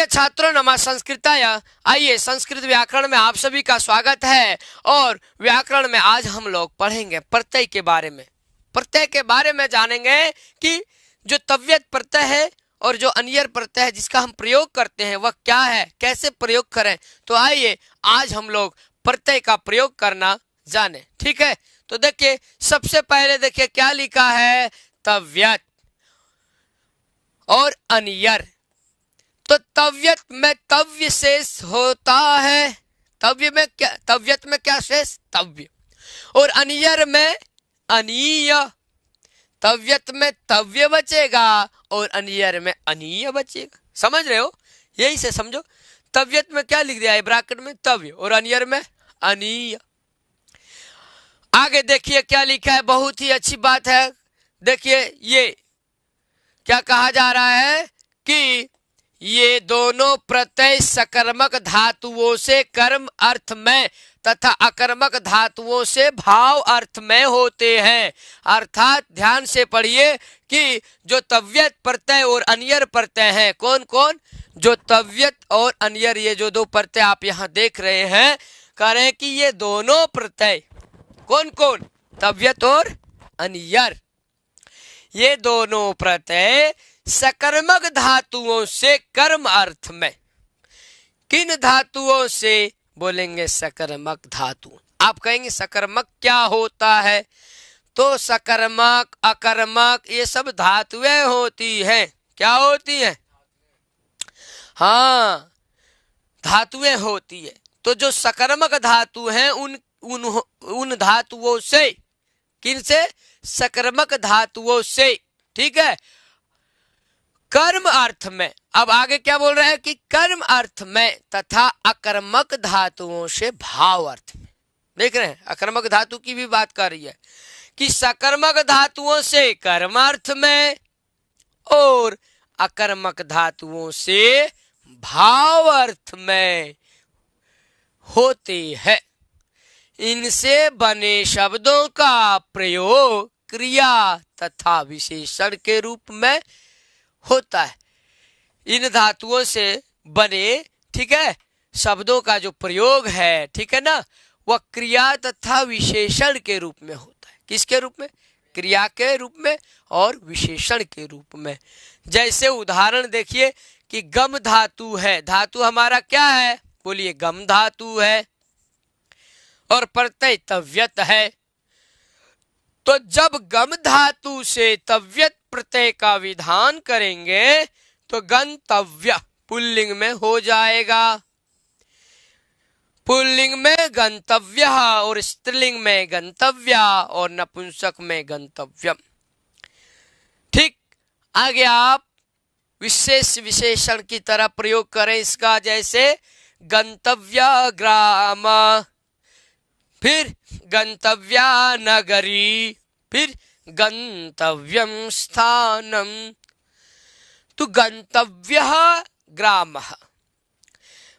छात्रों, नमः संस्कृताय। आइए, संस्कृत व्याकरण में आप सभी का स्वागत है। और व्याकरण में आज हम लोग पढ़ेंगे प्रत्यय के बारे में। प्रत्यय के बारे में जानेंगे कि जो तव्यत प्रत्यय है और जो अन्यर प्रत्यय है जिसका हम प्रयोग करते हैं वह क्या है, कैसे प्रयोग करें। तो आइए आज हम लोग प्रत्यय का प्रयोग करना जाने। ठीक है, तो देखिए सबसे पहले देखिए क्या लिखा है, तव्यत और अन्यर। तो तव्यत में तव्य शेष होता है। तव्यत में क्या शेष, तव्य। और अन्यर में अनीय। तव्यत में तव्य बचेगा और अन्यर में अनीय बचेगा। समझ रहे हो, यही से समझो। तव्यत में क्या लिख दिया है ब्रैकेट में, तव्य, और अन्यर में अनीय। आगे देखिए क्या लिखा है, बहुत ही अच्छी बात है। देखिए ये क्या कहा जा रहा है कि ये दोनों प्रत्यय सकर्मक धातुओं से कर्म अर्थ में तथा अकर्मक धातुओं से भाव अर्थ में होते हैं। अर्थात ध्यान से पढ़िए कि जो तव्यत प्रत्यय और अन्यर प्रत्यय हैं, कौन कौन, जो तव्यत और अन्यर, ये जो दो प्रत्यय आप यहाँ देख रहे हैं, कह रहे हैं कि ये दोनों प्रत्यय कौन कौन, तव्यत और अन्यर, ये दोनों प्रत्यय सकर्मक धातुओं से कर्म अर्थ में। किन धातुओं से, बोलेंगे सकर्मक धातु। आप कहेंगे सकर्मक क्या होता है, तो सकर्मक अकर्मक ये सब धातुएं होती हैं। क्या होती हैं, हाँ धातुएं होती है। तो जो सकर्मक धातु हैं उन धातुओं से, किन से, सकर्मक धातुओं से। ठीक है, कर्म अर्थ में। अब आगे क्या बोल रहे हैं कि कर्म अर्थ में तथा अकर्मक धातुओं से भाव अर्थ में। देख रहे हैं, अकर्मक धातु की भी बात कर रही है कि सकर्मक धातुओं से कर्म अर्थ में और अकर्मक धातुओं से भाव अर्थ में होते हैं। इनसे बने शब्दों का प्रयोग क्रिया तथा विशेषण के रूप में होता है। इन धातुओं से बने, ठीक है, शब्दों का जो प्रयोग है, ठीक है ना, वह क्रिया तथा विशेषण के रूप में होता है। किसके रूप में, क्रिया के रूप में और विशेषण के रूप में। जैसे उदाहरण देखिए कि गम धातु है। धातु हमारा क्या है, बोलिए, गम धातु है और प्रत्यय तव्यत है। तो जब गम धातु से तव्यत प्रत्यय का विधान करेंगे तो गंतव्य पुल्लिंग में हो जाएगा। पुल्लिंग में गंतव्य और स्त्रीलिंग में गंतव्य और नपुंसक में गंतव्यम। ठीक, आगे आप विशेष विशेषण की तरह प्रयोग करें इसका। जैसे गंतव्य ग्राम, फिर गंतव्या नगरी, फिर गंतव्यम स्थानम। तो गंतव्यः ग्रामः,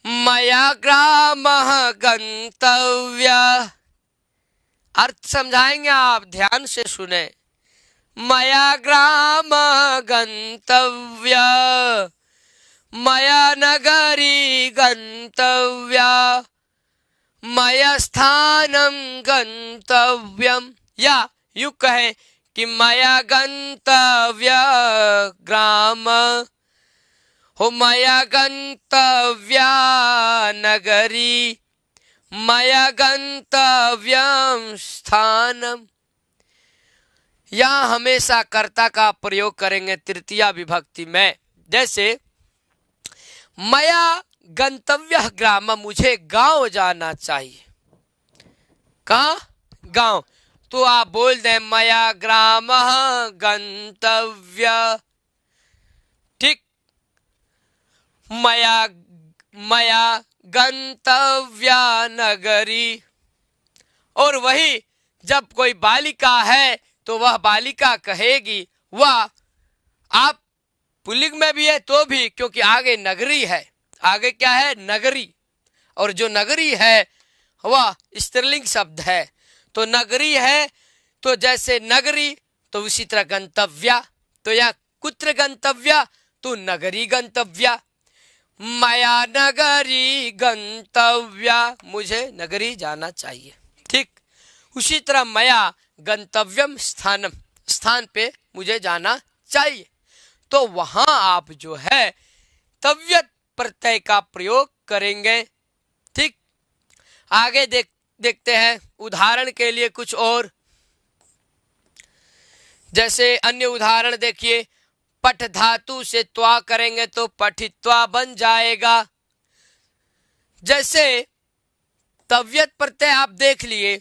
मया ग्रामः गंतव्यः। अर्थ समझाएंगे आप, ध्यान से सुने। मया ग्रामः गंतव्यः, मया नगरी गंतव्या, मया स्थानम गंतव्यम। या यूं कहें कि मया गंतव्य ग्राम हो, मया गंतव्या नगरी, मया गंतव्यम स्थानम। यहाँ हमेशा कर्ता का प्रयोग करेंगे तृतीया विभक्ति में। जैसे मया गंतव्य ग्राम, मुझे गांव जाना चाहिए। कहाँ, गांव। तो आप बोल दें मया ग्राम गंतव्य। ठीक, मया गंतव्या नगरी। और वही जब कोई बालिका है तो वह बालिका कहेगी, वह, आप पुल्लिंग में भी है तो भी, क्योंकि आगे नगरी है, आगे क्या है, नगरी। और जो नगरी है वह स्त्रीलिंग शब्द है। तो नगरी है, तो जैसे नगरी, तो उसी तरह गंतव्या। तो यहाँ कुत्र गंतव्या, तो नगरी गंतव्या। मया नगरी गंतव्या, मुझे नगरी जाना चाहिए। ठीक, उसी तरह मया गंतव्यम स्थानम, स्थान पे मुझे जाना चाहिए। तो वहां आप जो है तव्यत प्रत्यय का प्रयोग करेंगे। ठीक, आगे देखते हैं उदाहरण के लिए कुछ और। जैसे अन्य उदाहरण देखिए, पठ धातु से त्वा करेंगे तो पठित्वा बन जाएगा। जैसे तव्यत प्रत्यय आप देख लिए,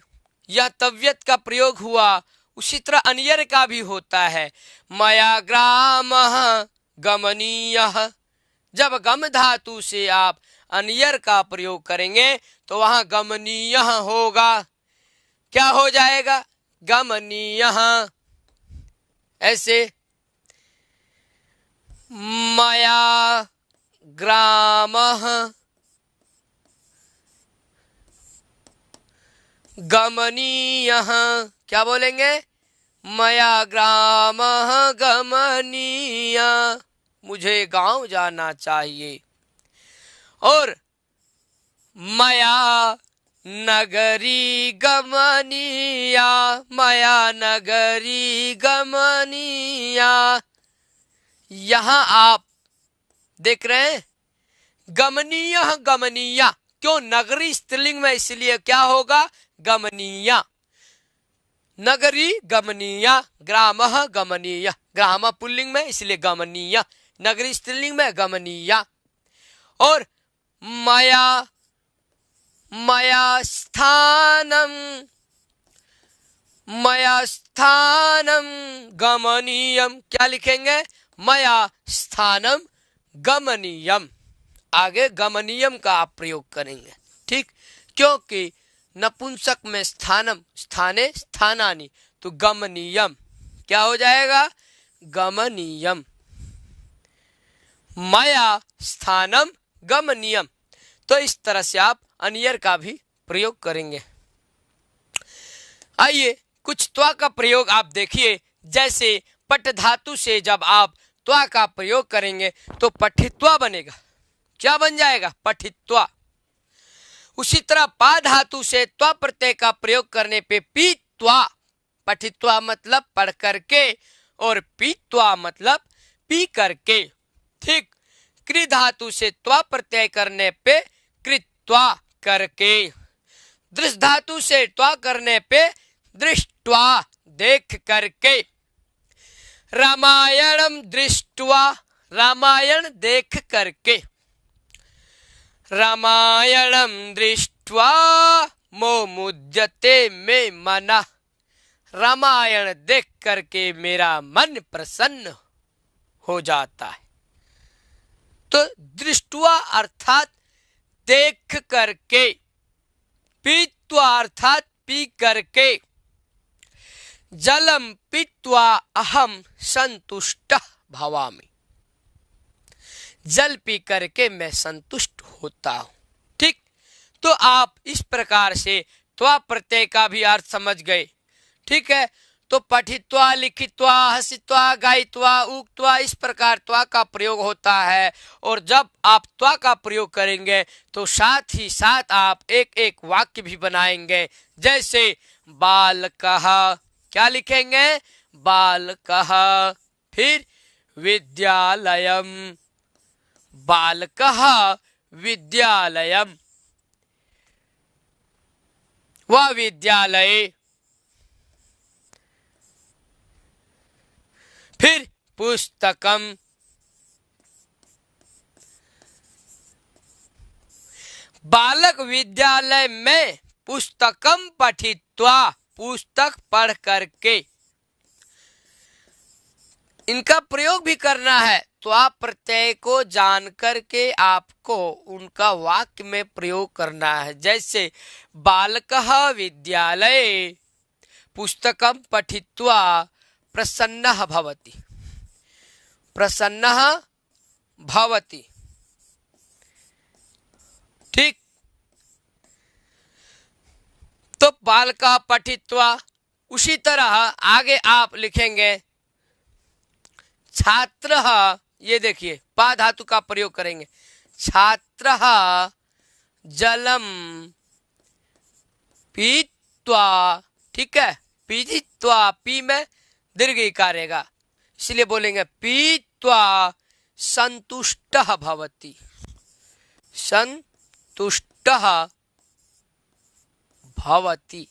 यह तव्यत का प्रयोग हुआ, उसी तरह अन्यर का भी होता है। मया ग्रामः गमनीयः, जब गम धातु से आप अन्यर का प्रयोग करेंगे तो वहां गमनीय होगा। क्या हो जाएगा? गमनीय। ऐसे मया ग्रामः गमनीयः, क्या बोलेंगे? मया ग्रामः गमनीय, मुझे गांव जाना चाहिए। और मया नगरी गमनीया, मया नगरी गमनीया। यहां आप देख रहे हैं गमनीय गमनीया, क्यों? नगरी स्त्रीलिंग में, इसलिए क्या होगा? गमनीया। नगरी गमनीया, ग्रामः गमनीय, ग्राम पुल्लिंग में इसलिए गमनीय, नगरी स्त्रीलिंग में गमनीया। और मया मया स्थानम, मया स्थानम गमनीयम, क्या लिखेंगे? मया स्थानम गमनीयम। आगे गमनीयम का आप प्रयोग करेंगे। ठीक, क्योंकि नपुंसक में स्थानम, स्थाने स्थानानि, तो गमनीयम क्या हो जाएगा? गमनीयम। मया स्थानम गमनीयम। तो इस तरह से आप अन्यर का भी प्रयोग करेंगे। आइए कुछ त्वा का प्रयोग आप देखिए। जैसे पट धातु से जब आप त्वा का प्रयोग करेंगे तो पठित्वा बनेगा। क्या बन जाएगा? पठित्वा। उसी तरह पा धातु से त्वा प्रत्यय का प्रयोग करने पे पीत्वा, पठित्वा मतलब पढ़ करके, और पीत्वा मतलब पी करके। ठीक, कृ धातु से त्वा प्रत्यय करने पे कृत्वा, करके। दृश्य धातु से त्वा करने पे दृष्ट्वा, देख करके। रामायणम दृष्ट्वा, रामायण देख करके। रामायणम दृष्ट्वा मोमुद्यते मे मनः, रामायण देख करके मेरा मन प्रसन्न हो जाता है। तो दृष्ट्वा अर्थात देख करके, पीत्वा अर्थात पी करके। जलम पीत्वा अहम संतुष्टः भवामि, जल पी करके मैं संतुष्ट होता हूं। ठीक, तो आप इस प्रकार से त्वा प्रत्यय का भी अर्थ समझ गए। ठीक है, तो पठित्वा, लिखित्वा, हसित्वा, गायित्वा, उक्त्वा, इस प्रकार त्वा का प्रयोग होता है। और जब आप त्वा का प्रयोग करेंगे तो साथ ही साथ आप एक एक वाक्य भी बनाएंगे। जैसे बालकः, क्या लिखेंगे? बालकः। फिर विद्यालयम, बालकः विद्यालयम, वह विद्यालय। फिर पुस्तकम, बालक विद्यालय में पुस्तकम पठित्वा, पुस्तक पढ़ करके। इनका प्रयोग भी करना है तो आप प्रत्यय को जान करके आपको उनका वाक्य में प्रयोग करना है। जैसे बालकः विद्यालये पुस्तकम पठित्वा प्रसन्नः भवति, प्रसन्नः भवति। ठीक, तो बालकः पठित्वा। उसी तरह आगे आप लिखेंगे छात्रः, ये देखिए पा धातु का प्रयोग करेंगे। छात्रः जलम पीत्वा, ठीक है, पीत्वा, पी में दीर्घ इकार रहेगा, इसलिए बोलेंगे पीत्वा संतुष्टः भवति, संतुष्टः भवति।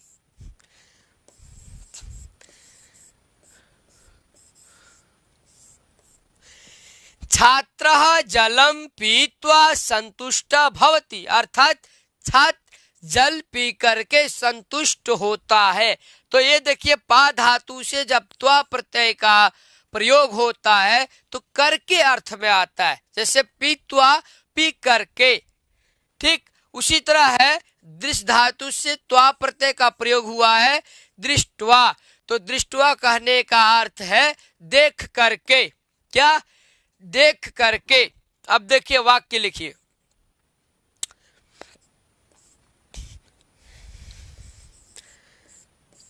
छात्रः जलम पीत्वा संतुष्टः भवति, अर्थात छात्र जल पी करके संतुष्ट होता है। तो ये देखिए पा धातु से जब त्वा प्रत्यय का प्रयोग होता है तो करके अर्थ में आता है, जैसे पीत्वा पी करके, ठीक उसी तरह है दृश्य धातु से त्वा प्रत्यय का प्रयोग हुआ है दृष्टवा, तो दृष्टवा कहने का अर्थ है देख करके, क्या देख करके। अब देखिए वाक्य लिखिए,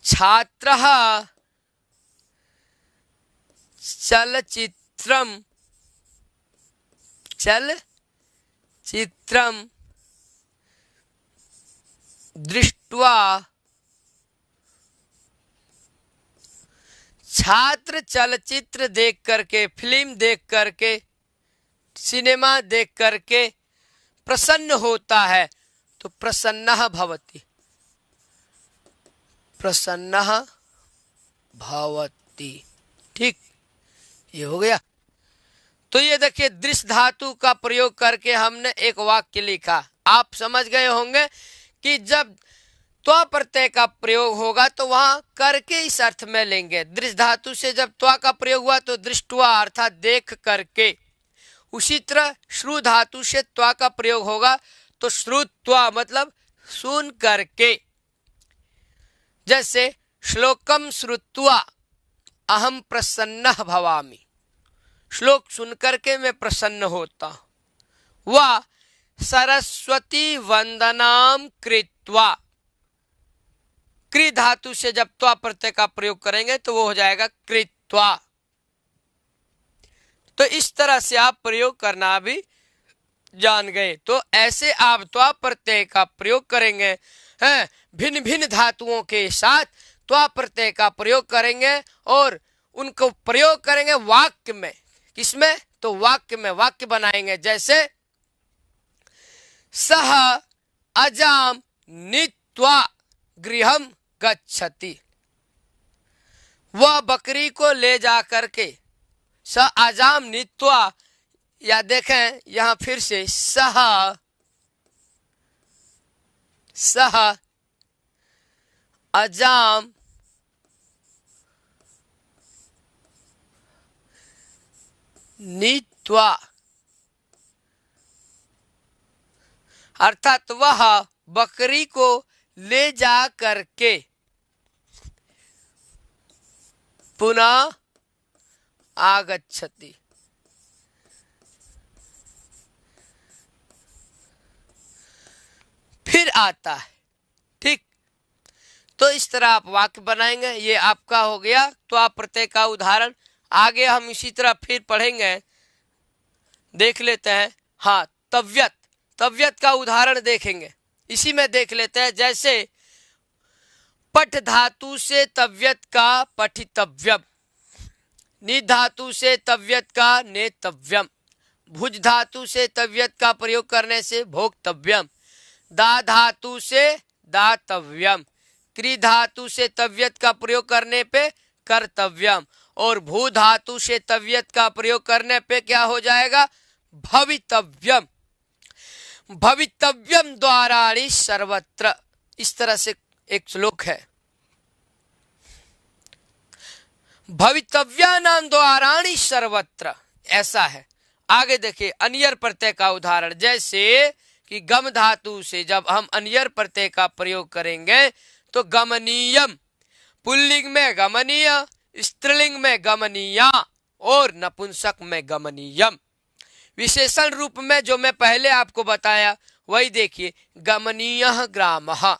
छात्रः चलचित्रम दृष्ट्वा, छात्र चलचित्र देख करके, फिल्म देख करके, सिनेमा देख करके प्रसन्न होता है, तो प्रसन्नः भवति, प्रसन्नः भवति, ठीक ये हो गया। तो ये देखिए दृश्य धातु का प्रयोग करके हमने एक वाक्य लिखा। आप समझ गए होंगे कि जब त्वा प्रत्यय का प्रयोग होगा तो वहां करके इस अर्थ में लेंगे। दृश्य धातु से जब त्वा का प्रयोग हुआ तो दृष्टवा अर्थात देख करके, उसी तरह श्रु धातु से त्वा का प्रयोग होगा तो श्रुत्वा मतलब सुन करके, जैसे श्लोकम श्रुत्वा अहम प्रसन्नः भवामि, श्लोक सुन करके मैं प्रसन्न होता हूं। वा सरस्वती वंदनाम कृत्वा, कृ धातु से जब त्वा प्रत्यय का प्रयोग करेंगे तो वो हो जाएगा कृत्वा। तो इस तरह से आप प्रयोग करना भी जान गए। तो ऐसे आप त्वा प्रत्यय का प्रयोग करेंगे हैं, भिन्न भिन्न धातुओं के साथ त्वा प्रत्यय का प्रयोग करेंगे और उनको प्रयोग करेंगे वाक्य में। किसमें? तो वाक्य में, वाक्य बनाएंगे। जैसे सह अजाम नीत्वा गृहम गच्छति, वह बकरी को ले जा करके, स अजाम नीत्वा, या देखें यहां फिर से सह अजाम नीत्वा, अर्थात वह बकरी को ले जा करके पुनः आगच्छति। फिर आता है, ठीक। तो इस तरह आप वाक्य बनाएंगे। ये आपका हो गया त्वा प्रत्यय का उदाहरण। आगे हम इसी तरह फिर पढ़ेंगे, देख लेते हैं। हाँ, तव्यत, तव्यत का उदाहरण देखेंगे। इसी में देख लेते हैं, जैसे पठ धातु से तव्यत का पठितव्यम, नि धातु से तव्यत का नेतव्यम, भुज धातु से तव्यत का प्रयोग करने से भोक्तव्यम, दा धातु से दातव्यम, क्रि धातु से तव्यत का प्रयोग करने पे कर्तव्यम, और भू धातु से तव्यत का प्रयोग करने पे क्या हो जाएगा? भवितव्यम। भवितव्यम द्वाराणि सर्वत्र, इस तरह से एक श्लोक है। भवितव्यानां द्वाराणि सर्वत्र, ऐसा है। आगे देखिए अनियर प्रत्यय का उदाहरण, जैसे कि गम धातु से जब हम अनियर प्रत्यय का प्रयोग करेंगे तो गमनीयम, पुल्लिंग में गमनीय, स्त्रीलिंग में गमनीया और नपुंसक में गमनीयम। विशेषण रूप में जो मैं पहले आपको बताया वही देखिए, गमनीयः ग्रामः,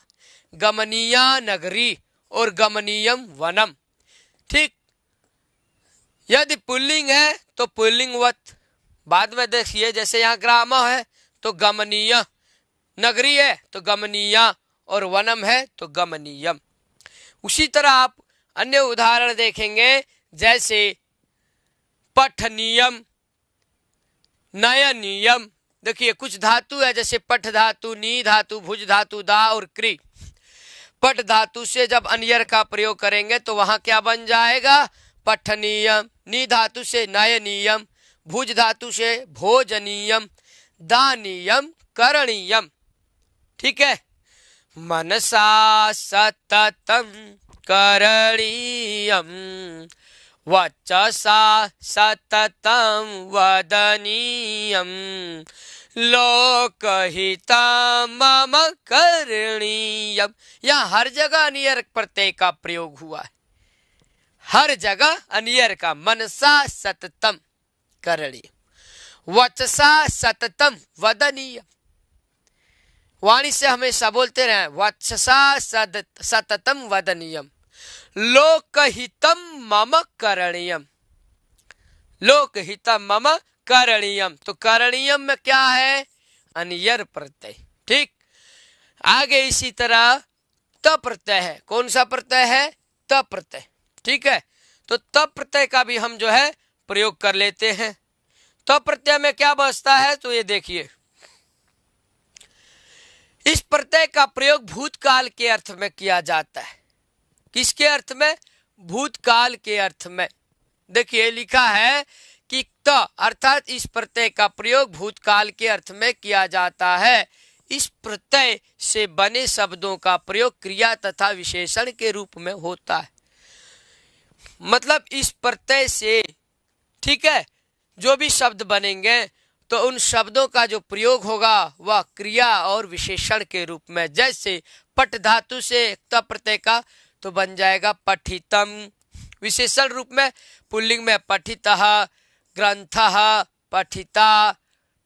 गमनीया नगरी और गमनीयम वनम, ठीक। यदि पुल्लिंग है तो पुल्लिंगवत। बाद में देखिए जैसे यहाँ ग्राम है तो गमनीय, नगरी है तो गमनीया, और वनम है तो गमनीयम। उसी तरह आप अन्य उदाहरण देखेंगे जैसे पठनीयम, नयनीयम। देखिए कुछ धातु है जैसे पठ धातु, नी धातु, भुज धातु, दा और क्री। पठ धातु से जब अन्यर का प्रयोग करेंगे तो वहां क्या बन जाएगा, पठनीयम। नी धातु से नयनीयम, भुज धातु से भोजनीयम, दानीयम, करणीयम। ठीक है। मनसा सततम करणीयम, वचसा सततम वदनीयम, लोकहितम मम करणीयम। यहाँ हर जगह अनियर प्रत्यय का प्रयोग हुआ है, हर जगह अनियर का। मनसा सततम करणीय, वचसा सततम वदनीय। वाणी से हमेशा बोलते रहे, वचसा सततम वदनीयम, लोकहितम मम करणीयम, लोकहितम मम करणीयम। तो करणीयम में क्या है, अनियर प्रत्यय। ठीक। आगे इसी तरह त प्रत्यय है। कौन सा प्रत्यय है, त प्रत्यय। ठीक है। तो त प्रत्यय का भी हम जो है प्रयोग कर लेते हैं। त प्रत्यय में क्या बचता है, तो ये देखिए, इस प्रत्यय का प्रयोग भूतकाल के अर्थ में किया जाता है। किसके अर्थ में, भूतकाल के अर्थ में। देखिए लिखा है कि त अर्थात इस प्रत्यय का प्रयोग भूतकाल के अर्थ में किया जाता है। इस प्रत्यय से बने शब्दों का प्रयोग क्रिया तथा विशेषण के रूप में होता है। मतलब इस प्रत्यय से, ठीक है, जो भी शब्द बनेंगे तो उन शब्दों का जो प्रयोग होगा वह क्रिया और विशेषण के रूप में। जैसे पट धातु से त प्रत्यय का तो बन जाएगा पठितम। विशेषण रूप में पुल्लिंग में पठितः, ग्रंथः, पठिता,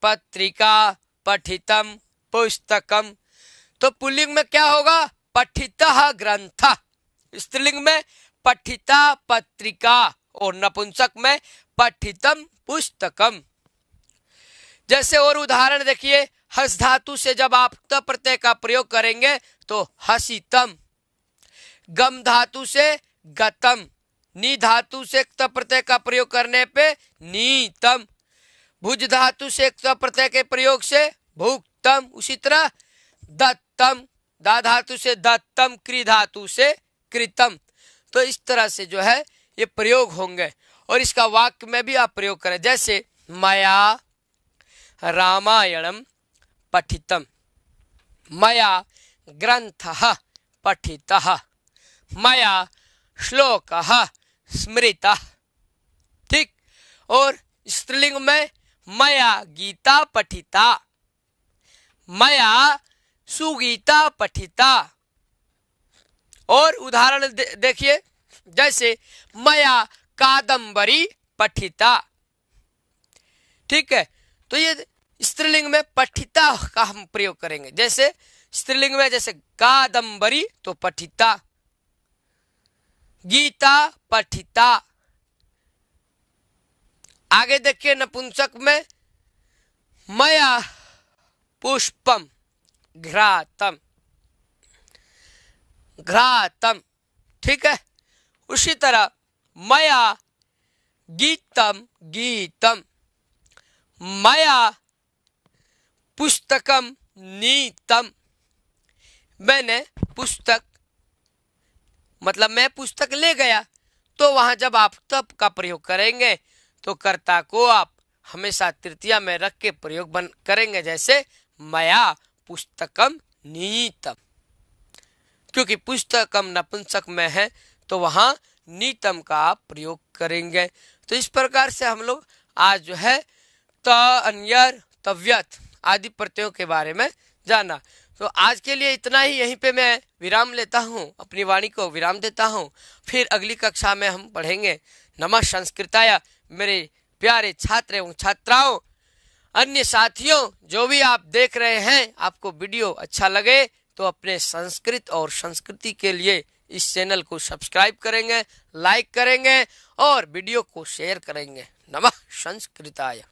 पत्रिका, पठितम, पुस्तकम। तो पुल्लिंग में क्या होगा, पठितः ग्रंथः। स्त्रीलिंग में पठिता पत्रिका, और नपुंसक में पठितम पुस्तकम। जैसे और उदाहरण देखिए, हस धातु से जब आप त प्रत्यय का प्रयोग करेंगे तो हसितम। गम धातु से गतम। नी धातु से त प्रत्यय का प्रयोग करने पे नीतम। भुज धातु से त प्रत्यय के प्रयोग से भुक्तम। उसी तरह दत्तम, दा धातु से दत्तम, क्री धातु से कृतम। तो इस तरह से जो है ये प्रयोग होंगे, और इसका वाक्य में भी आप प्रयोग करें। जैसे मया रामायणम पठितम, मया ग्रंथः पठितः, मया श्लोकः स्मृतः। ठीक। और स्त्रीलिंग में मया गीता पठिता, मया सुगीता पठिता। और उदाहरण देखिए, जैसे मया कादंबरी पठिता। ठीक है। तो ये स्त्रीलिंग में पठिता का हम प्रयोग करेंगे। जैसे स्त्रीलिंग में जैसे कादंबरी तो पठिता, गीता पठिता। आगे देखिए नपुंसक में मया पुष्पम घ्रातम, घ्रातम। ठीक है। उसी तरह मया गीतम गीतम, मया पुस्तकम नीतम। मैंने पुस्तक, मतलब मैं पुस्तक ले गया। तो वहां जब आप तब का प्रयोग करेंगे तो कर्ता को आप हमेशा तृतीया में रख के प्रयोग करेंगे। जैसे मया पुस्तकम नीतम, क्योंकि पुस्तकम नपुंसक में है तो वहां नीतम का आप प्रयोग करेंगे। तो इस प्रकार से हम लोग आज जो है त, अन्यर, तव्यत आदि प्रत्ययों के बारे में जाना। तो आज के लिए इतना ही। यहीं पे मैं विराम लेता हूँ, अपनी वाणी को विराम देता हूँ। फिर अगली कक्षा में हम पढ़ेंगे। नमः संस्कृताय। मेरे प्यारे छात्र एवं छात्राओं, अन्य साथियों, जो भी आप देख रहे हैं, आपको वीडियो अच्छा लगे तो अपने संस्कृत और संस्कृति के लिए इस चैनल को सब्सक्राइब करेंगे, लाइक करेंगे और वीडियो को शेयर करेंगे। नमः संस्कृताय।